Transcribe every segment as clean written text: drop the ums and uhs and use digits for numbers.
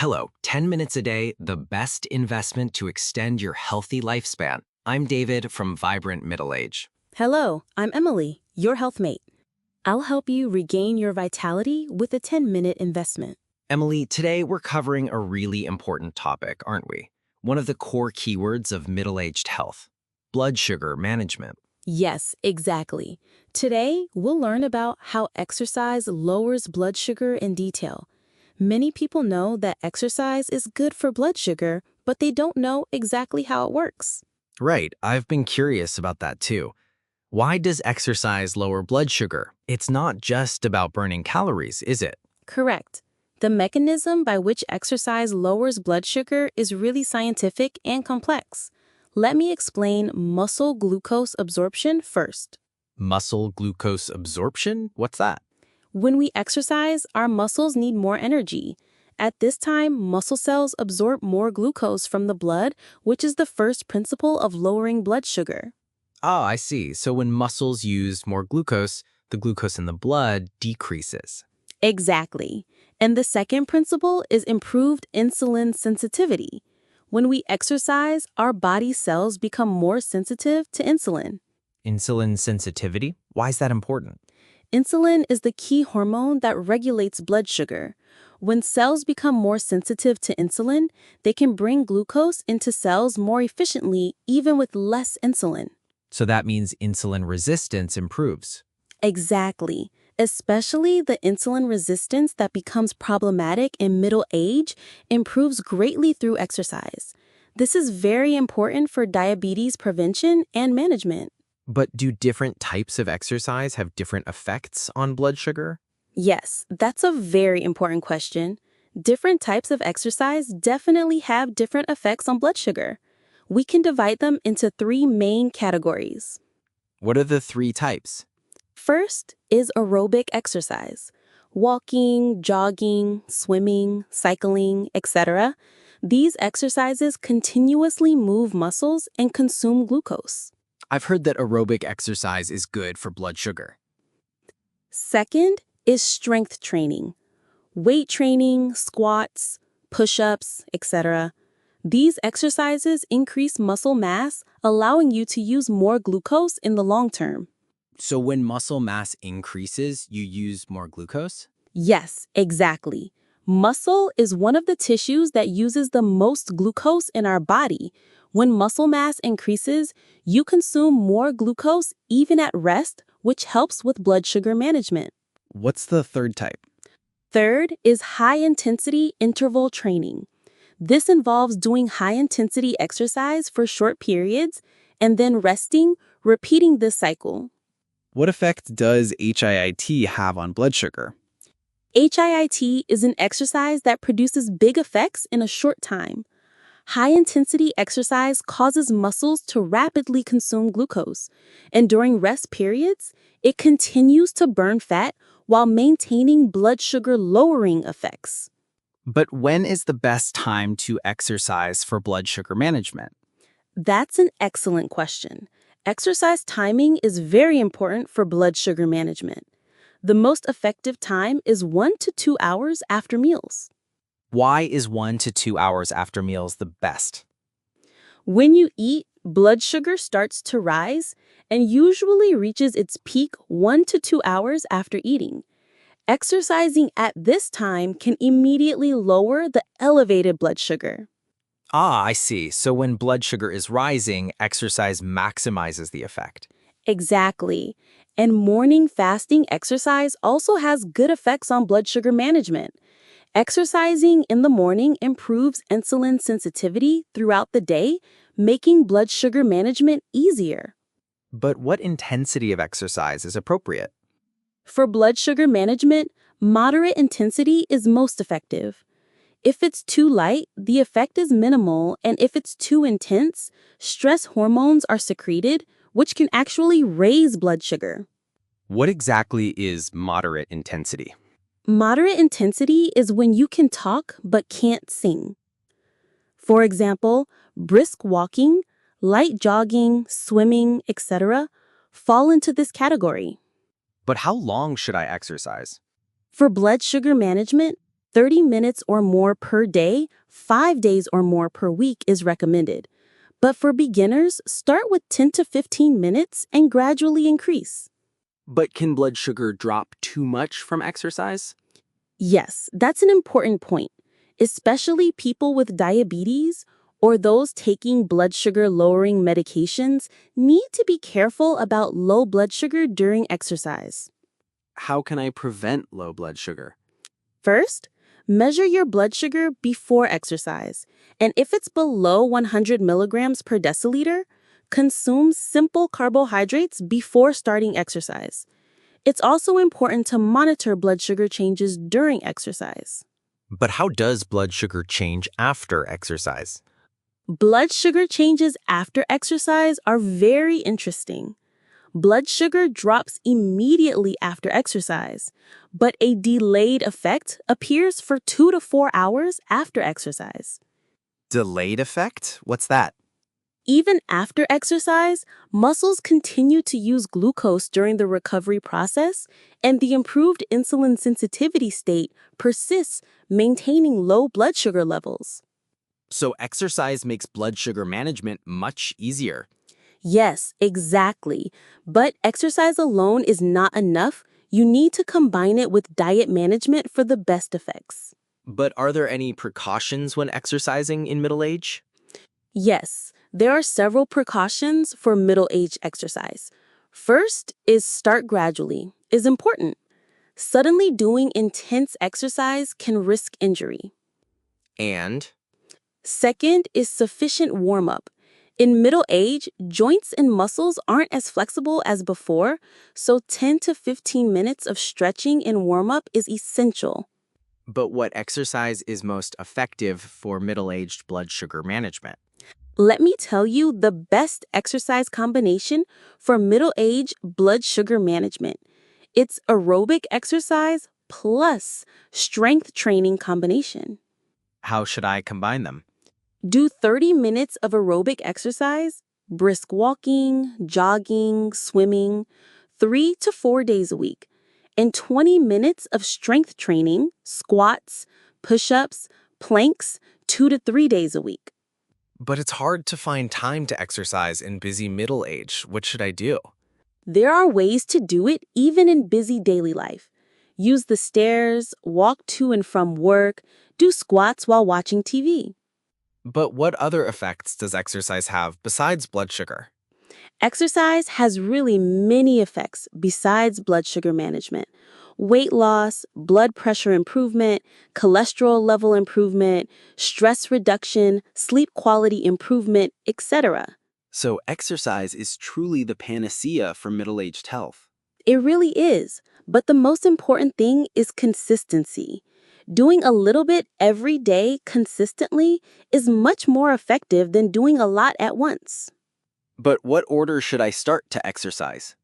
Hello, 10 minutes a day, the best investment to extend your healthy lifespan. I'm David from Vibrant Middle Age. Hello, I'm Emily, your health mate. I'll help you regain your vitality with a 10-minute investment. Emily, today we're covering a really important topic, aren't we? One of the core keywords of middle-aged health, blood sugar management. Yes, exactly. Today, we'll learn about how exercise lowers blood sugar in detail. Many people know that exercise is good for blood sugar, but they don't know exactly how it works. Right, I've been curious about that too. Why does exercise lower blood sugar? It's not just about burning calories, is it? Correct. The mechanism by which exercise lowers blood sugar is really scientific and complex. Let me explain muscle glucose absorption first. Muscle glucose absorption? What's that? When we exercise, our muscles need more energy. At this time, muscle cells absorb more glucose from the blood, which is the first principle of lowering blood sugar. Ah, I see. So when muscles use more glucose, the glucose in the blood decreases. Exactly. And the second principle is improved insulin sensitivity. When we exercise, our body cells become more sensitive to insulin. Insulin sensitivity? Why is that important? Insulin is the key hormone that regulates blood sugar. When cells become more sensitive to insulin, they can bring glucose into cells more efficiently, even with less insulin. So that means insulin resistance improves. Exactly. Especially the insulin resistance that becomes problematic in middle age improves greatly through exercise. This is very important for diabetes prevention and management. But do different types of exercise have different effects on blood sugar? Yes, that's a very important question. Different types of exercise definitely have different effects on blood sugar. We can divide them into three main categories. What are the three types? First is aerobic exercise. Walking, jogging, swimming, cycling, etc. These exercises continuously move muscles and consume glucose. I've heard that aerobic exercise is good for blood sugar. Second is strength training. Weight training, squats, push-ups, etc. These exercises increase muscle mass, allowing you to use more glucose in the long term. So when muscle mass increases, you use more glucose? Yes, exactly. Muscle is one of the tissues that uses the most glucose in our body. When muscle mass increases, you consume more glucose even at rest, which helps with blood sugar management. What's the third type? Third is high-intensity interval training. This involves doing high-intensity exercise for short periods and then resting, repeating this cycle. What effect does HIIT have on blood sugar? HIIT is an exercise that produces big effects in a short time. High-intensity exercise causes muscles to rapidly consume glucose, and during rest periods, it continues to burn fat while maintaining blood sugar-lowering effects. But when is the best time to exercise for blood sugar management? That's an excellent question. Exercise timing is very important for blood sugar management. The most effective time is 1 to 2 hours after meals. Why is 1 to 2 hours after meals the best? When you eat, blood sugar starts to rise and usually reaches its peak 1 to 2 hours after eating. Exercising at this time can immediately lower the elevated blood sugar. Ah, I see. So when blood sugar is rising, exercise maximizes the effect. Exactly. And morning fasting exercise also has good effects on blood sugar management. Exercising in the morning improves insulin sensitivity throughout the day, making blood sugar management easier. But what intensity of exercise is appropriate? For blood sugar management, moderate intensity is most effective. If it's too light, the effect is minimal, and if it's too intense, stress hormones are secreted, which can actually raise blood sugar. What exactly is moderate intensity? Moderate intensity is when you can talk but can't sing. For example, brisk walking, light jogging, swimming, etc. fall into this category. But how long should I exercise? For blood sugar management, 30 minutes or more per day, 5 days or more per week is recommended. But for beginners, start with 10 to 15 minutes and gradually increase. But can blood sugar drop too much from exercise? Yes, that's an important point, especially people with diabetes or those taking blood sugar lowering medications need to be careful about low blood sugar during exercise. How can I prevent low blood sugar? First, measure your blood sugar before exercise, and if it's below 100 milligrams per deciliter, consume simple carbohydrates before starting exercise. It's also important to monitor blood sugar changes during exercise. But how does blood sugar change after exercise? Blood sugar changes after exercise are very interesting. Blood sugar drops immediately after exercise, but a delayed effect appears for 2 to 4 hours after exercise. Delayed effect? What's that? Even after exercise, muscles continue to use glucose during the recovery process, and the improved insulin sensitivity state persists, maintaining low blood sugar levels. So exercise makes blood sugar management much easier. Yes, exactly. But exercise alone is not enough. You need to combine it with diet management for the best effects. But are there any precautions when exercising in middle age? Yes, there are several precautions for middle-age exercise. First is start gradually is important. Suddenly doing intense exercise can risk injury. And Second is sufficient warm-up. In middle age, joints and muscles aren't as flexible as before, so 10 to 15 minutes of stretching and warm-up is essential. but what exercise is most effective for middle-aged blood sugar management? Let me tell you the best exercise combination for middle-age blood sugar management. It's aerobic exercise plus strength training combination. How should I combine them? Do 30 minutes of aerobic exercise, brisk walking, jogging, swimming, 3 to 4 days a week, and 20 minutes of strength training, squats, push-ups, planks, 2 to 3 days a week. But it's hard to find time to exercise in busy middle age. What should I do? There are ways to do it even in busy daily life. Use the stairs, walk to and from work, do squats while watching TV. But what other effects does exercise have besides blood sugar? Exercise has really many effects besides blood sugar management. Weight loss, blood pressure improvement, cholesterol level improvement, stress reduction, sleep quality improvement, etc. So exercise is truly the panacea for middle-aged health. It really is, but the most important thing is consistency. Doing a little bit every day consistently is much more effective than doing a lot at once. But what order should I start to exercise?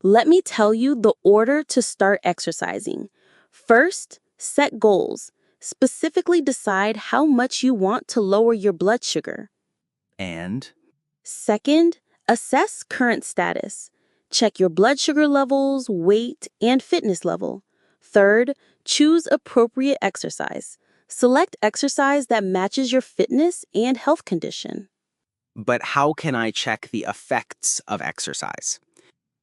Let me tell you the order to start exercising. First, set goals. Specifically decide how much you want to lower your blood sugar. And Second, assess current status. Check your blood sugar levels, weight, and fitness level. Third, choose appropriate exercise. Select exercise that matches your fitness and health condition. but how can I check the effects of exercise?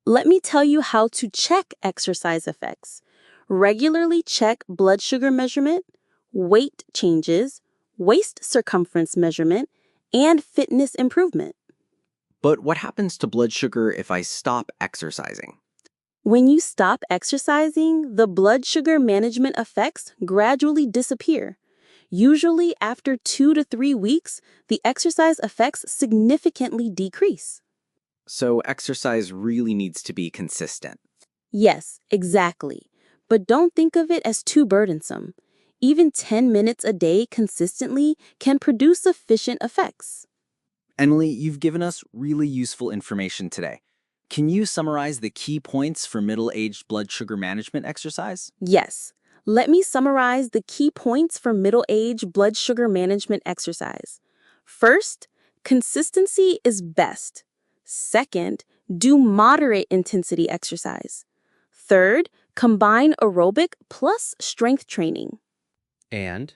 Let me tell you how to check exercise effects. Regularly check blood sugar measurement, weight changes, waist circumference measurement, and fitness improvement. But what happens to blood sugar if I stop exercising? When you stop exercising, the blood sugar management effects gradually disappear. Usually after 2 to 3 weeks, the exercise effects significantly decrease. So exercise really needs to be consistent. Yes, exactly. But don't think of it as too burdensome. Even 10 minutes a day consistently can produce sufficient effects. Emily, you've given us really useful information today. Can you summarize the key points for middle-aged blood sugar management exercise? Yes, let me summarize the key points for middle-age blood sugar management exercise. First, consistency is best. Second, do moderate intensity exercise. Third, combine aerobic plus strength training. And?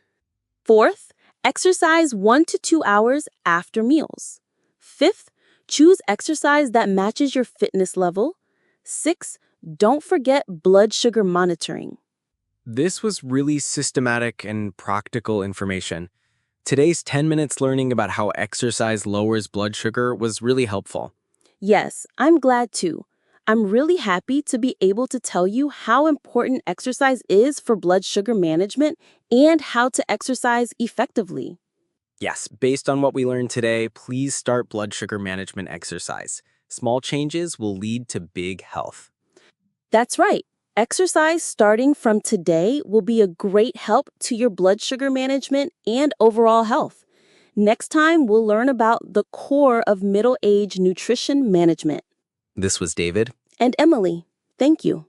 Fourth, exercise 1 to 2 hours after meals. Fifth, choose exercise that matches your fitness level. 6, don't forget blood sugar monitoring. This was really systematic and practical information. Today's 10 minutes learning about how exercise lowers blood sugar was really helpful. Yes, I'm glad too. I'm really happy to be able to tell you how important exercise is for blood sugar management and how to exercise effectively. Yes, based on what we learned today, please start blood sugar management exercise. Small changes will lead to big health. That's right. Exercise starting from today will be a great help to your blood sugar management and overall health. Next time, we'll learn about the core of middle-age nutrition management. This was David. And Emily, thank you.